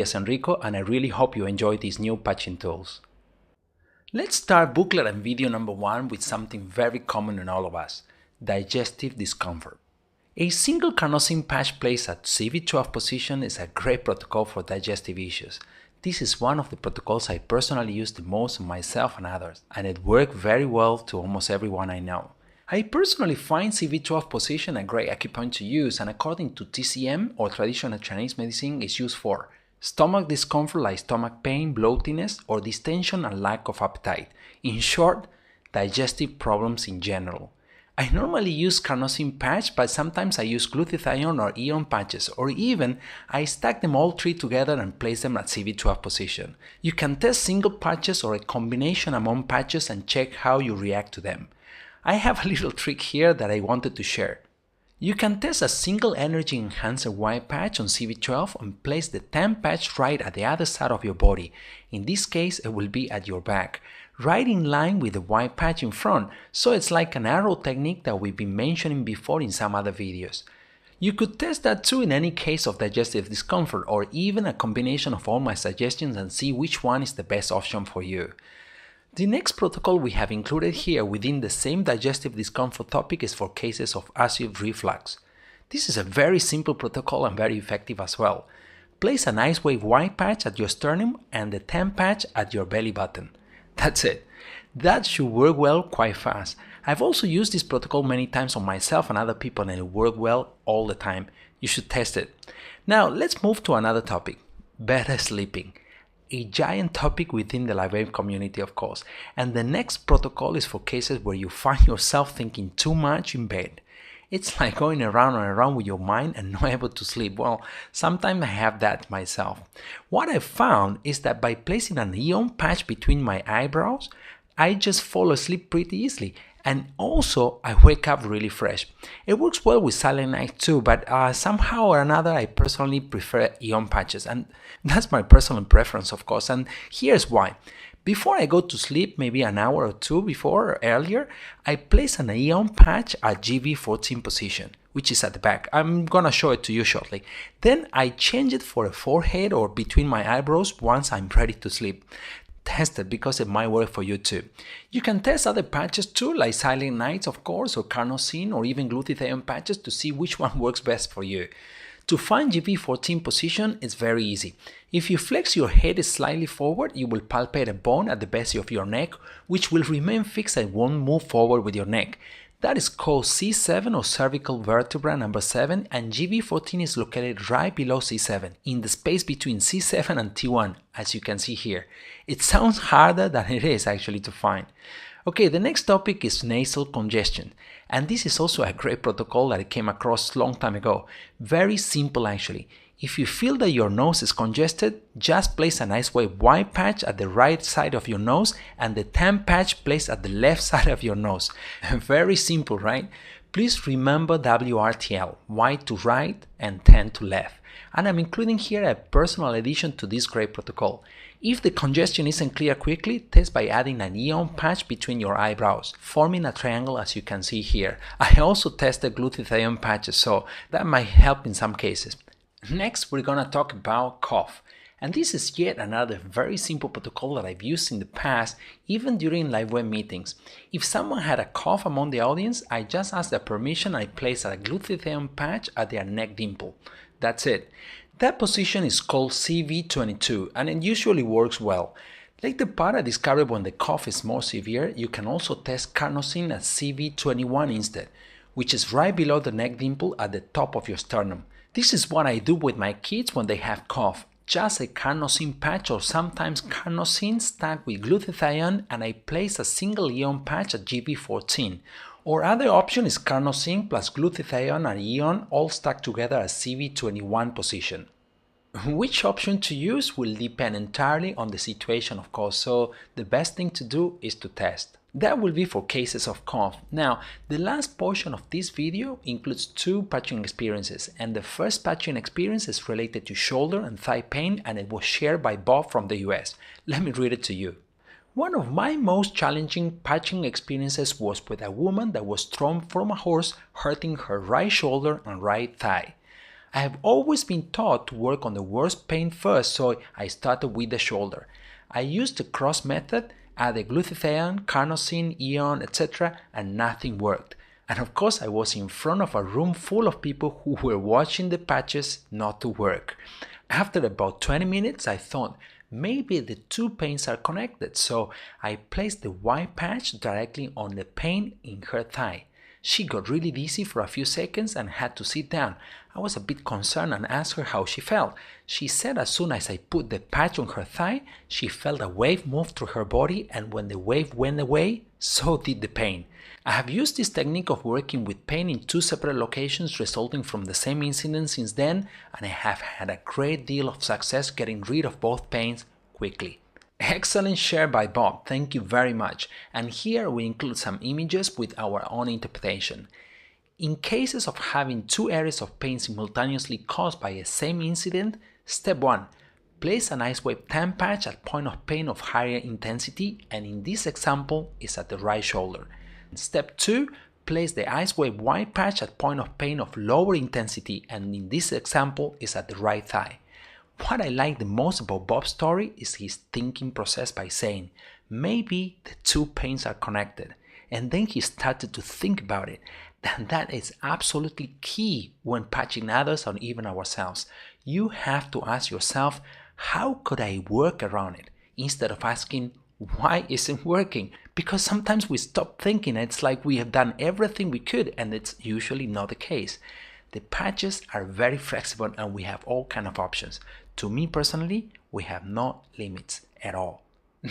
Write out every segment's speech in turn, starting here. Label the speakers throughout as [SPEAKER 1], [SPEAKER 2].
[SPEAKER 1] Yes, Enrico, and I really hope you enjoy these new patching tools. Let's start booklet and video number 1 with something very common in all of us, digestive discomfort. A single carnosine patch placed at CV12 position is a great protocol for digestive issues. This is one of the protocols I personally use the most on myself and others, and it worked very well to almost everyone I know. I personally find CV12 position a great acupoint to use, and according to TCM, or traditional Chinese medicine, is used for stomach discomfort like stomach pain, bloatiness, or distension and lack of appetite. In short, digestive problems in general. I normally use carnosine patch, but sometimes I use glutathione or ion patches, or even I stack them all 3 together and place them at CV12 position. You can test single patches or a combination among patches and check how you react to them. I have a little trick here that I wanted to share. You can test a single energy enhancer white patch on CV12 and place the tan patch right at the other side of your body. In this case, it will be at your back, right in line with the white patch in front, so it's like an arrow technique that we've been mentioning before in some other videos. You could test that too in any case of digestive discomfort, or even a combination of all my suggestions and see which one is the best option for you. The next protocol we have included here within the same digestive discomfort topic is for cases of acid reflux. This is a very simple protocol and very effective as well. Place an ice wave white patch at your sternum and the tan patch at your belly button. That's it. That should work well quite fast. I've also used this protocol many times on myself and other people, and it worked well all the time. You should test it. Now let's move to another topic, better sleeping. A giant topic within the librarian community, of course, and the next protocol is for cases where you find yourself thinking too much in bed. It's like going around and around with your mind and not able to sleep. Well, sometimes I have that myself. What I found is that by placing an ion patch between my eyebrows, I just fall asleep pretty easily, and also I wake up really fresh. It works well with silent night too, but somehow or another I personally prefer ion patches, and that's my personal preference, of course, and here's why. Before I go to sleep, maybe an hour or 2 before or earlier, I place an ion patch at GV14 position, which is at the back. I'm gonna show it to you shortly. Then I change it for a forehead or between my eyebrows once I'm ready to sleep. Test it because it might work for you too. You can test other patches too, like Silent Nights, of course, or carnosine, or even glutathione patches to see which one works best for you. To find GV14 position, it's very easy. If you flex your head slightly forward, you will palpate a bone at the base of your neck, which will remain fixed and won't move forward with your neck. That is called C7 or cervical vertebra number 7, and GV14 is located right below C7, in the space between C7 and T1, as you can see here. It sounds harder than it is actually to find. Okay, the next topic is nasal congestion, and this is also a great protocol that I came across a long time ago. Very simple actually. If you feel that your nose is congested, just place an ice wave white patch at the right side of your nose and the tan patch placed at the left side of your nose. Very simple, right? Please remember WRTL, white to right and tan to left. And I'm including here a personal addition to this great protocol. If the congestion isn't clear quickly, test by adding an ion patch between your eyebrows, forming a triangle as you can see here. I also tested glutathione patches, so that might help in some cases. Next, we're gonna talk about cough. And this is yet another very simple protocol that I've used in the past, even during live web meetings. If someone had a cough among the audience, I just asked their permission. I place a glutathione patch at their neck dimple. That's it. That position is called CV22, and it usually works well. Like the part I discovered when the cough is more severe, you can also test carnosine at CV21 instead, which is right below the neck dimple at the top of your sternum. This is what I do with my kids when they have cough. Just a carnosine patch or sometimes carnosine stacked with glutathione, and I place a single ion patch at GV14. Or other option is carnosine plus glutathione and ion all stacked together at CV21 position. Which option to use will depend entirely on the situation, of course, so the best thing to do is to test. That will be for cases of cough. Now, the last portion of this video includes 2 patching experiences, and the first patching experience is related to shoulder and thigh pain, and it was shared by Bob from the US. Let me read it to you. One of my most challenging patching experiences was with a woman that was thrown from a horse, hurting her right shoulder and right thigh. I have always been taught to work on the worst pain first, so I started with the shoulder. I used the cross method, added glutathione, carnosine, ion, etc., and nothing worked. And of course, I was in front of a room full of people who were watching the patches not to work. After about 20 minutes, I thought, maybe the two pains are connected, so I placed the white patch directly on the pain in her thigh. She got really dizzy for a few seconds and had to sit down. I was a bit concerned and asked her how she felt. She said as soon as I put the patch on her thigh, she felt a wave move through her body, and when the wave went away, so did the pain. I have used this technique of working with pain in two separate locations resulting from the same incident since then, and I have had a great deal of success getting rid of both pains quickly. Excellent share by Bob, thank you very much. And here we include some images with our own interpretation. In cases of having two areas of pain simultaneously caused by a same incident, step 1. Place an ice wave tan patch at point of pain of higher intensity, and in this example is at the right shoulder. Step 2. Place the ice wave white patch at point of pain of lower intensity, and in this example is at the right thigh. What I like the most about Bob's story is his thinking process by saying, maybe the two pains are connected, and then he started to think about it. And that is absolutely key when patching others or even ourselves. You have to ask yourself, how could I work around it? Instead of asking, why isn't working? Because sometimes we stop thinking, it's like we have done everything we could, and it's usually not the case. The patches are very flexible and we have all kinds of options. To me personally, we have no limits at all.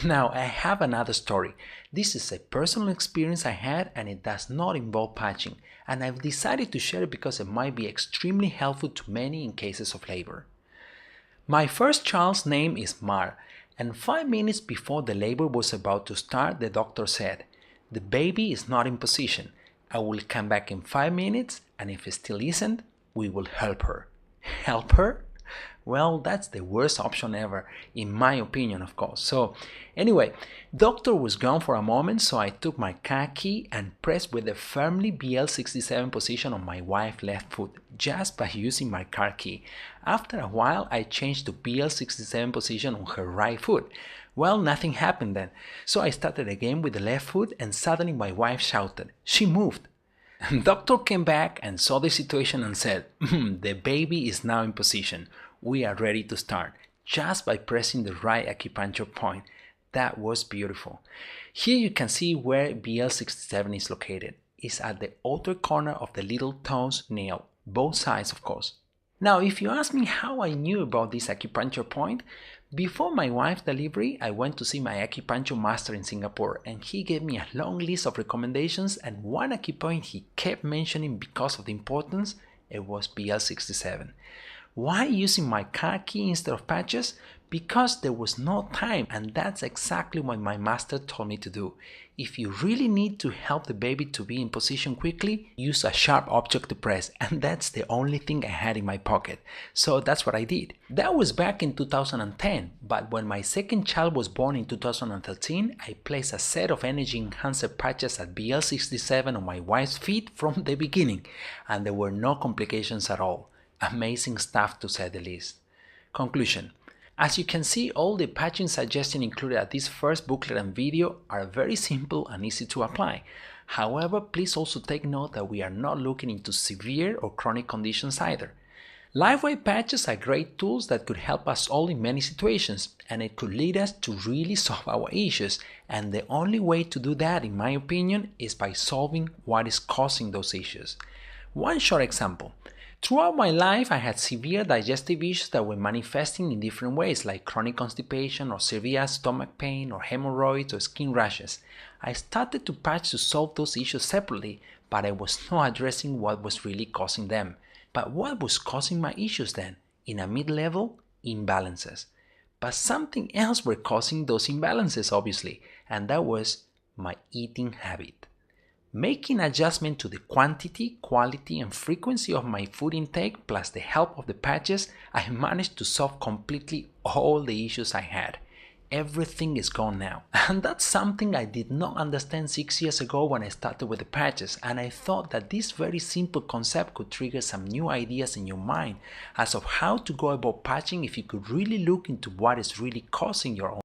[SPEAKER 1] Now, I have another story. This is a personal experience I had and it does not involve patching, and I've decided to share it because it might be extremely helpful to many in cases of labor. My first child's name is Mar, and 5 minutes before the labor was about to start, the doctor said, "The baby is not in position. I will come back in 5 minutes, and if it still isn't, we will help her." Help her? Well, that's the worst option ever, in my opinion, of course. So anyway, doctor was gone for a moment, so I took my car key and pressed with a firmly BL67 position on my wife's left foot, just by using my car key. After a while, I changed to BL67 position on her right foot. Well, nothing happened then, so I started again with the left foot, and suddenly my wife shouted, "She moved!" Doctor came back and saw the situation and said, "The baby is now in position. We are ready to start," just by pressing the right acupuncture point. That was beautiful. Here you can see where BL67 is located. It's at the outer corner of the little toes nail, both sides of course. Now, if you ask me how I knew about this acupuncture point, before my wife's delivery, I went to see my acupuncture master in Singapore, and he gave me a long list of recommendations, and one acupoint he kept mentioning because of the importance, it was BL67. Why using my car key instead of patches? Because there was no time, and that's exactly what my master told me to do. If you really need to help the baby to be in position quickly, use a sharp object to press, and that's the only thing I had in my pocket. So that's what I did. That was back in 2010, but when my second child was born in 2013, I placed a set of energy enhancer patches at BL67 on my wife's feet from the beginning, and there were no complications at all. Amazing stuff, to say the least. Conclusion. As you can see, all the patching suggestions included at this first booklet and video are very simple and easy to apply. However, please also take note that we are not looking into severe or chronic conditions either. Lifeway patches are great tools that could help us all in many situations, and it could lead us to really solve our issues, and the only way to do that, in my opinion, is by solving what is causing those issues. One short example. Throughout my life, I had severe digestive issues that were manifesting in different ways, like chronic constipation or severe stomach pain or hemorrhoids or skin rashes. I started to patch to solve those issues separately, but I was not addressing what was really causing them. But what was causing my issues then? In a mid-level, imbalances. But something else were causing those imbalances, obviously, and that was my eating habit. Making adjustment to the quantity, quality, and frequency of my food intake plus the help of the patches, I managed to solve completely all the issues I had. everything is gone now. And that's something I did not understand 6 years ago when I started with the patches, and I thought that this very simple concept could trigger some new ideas in your mind as of how to go about patching if you could really look into what is really causing your own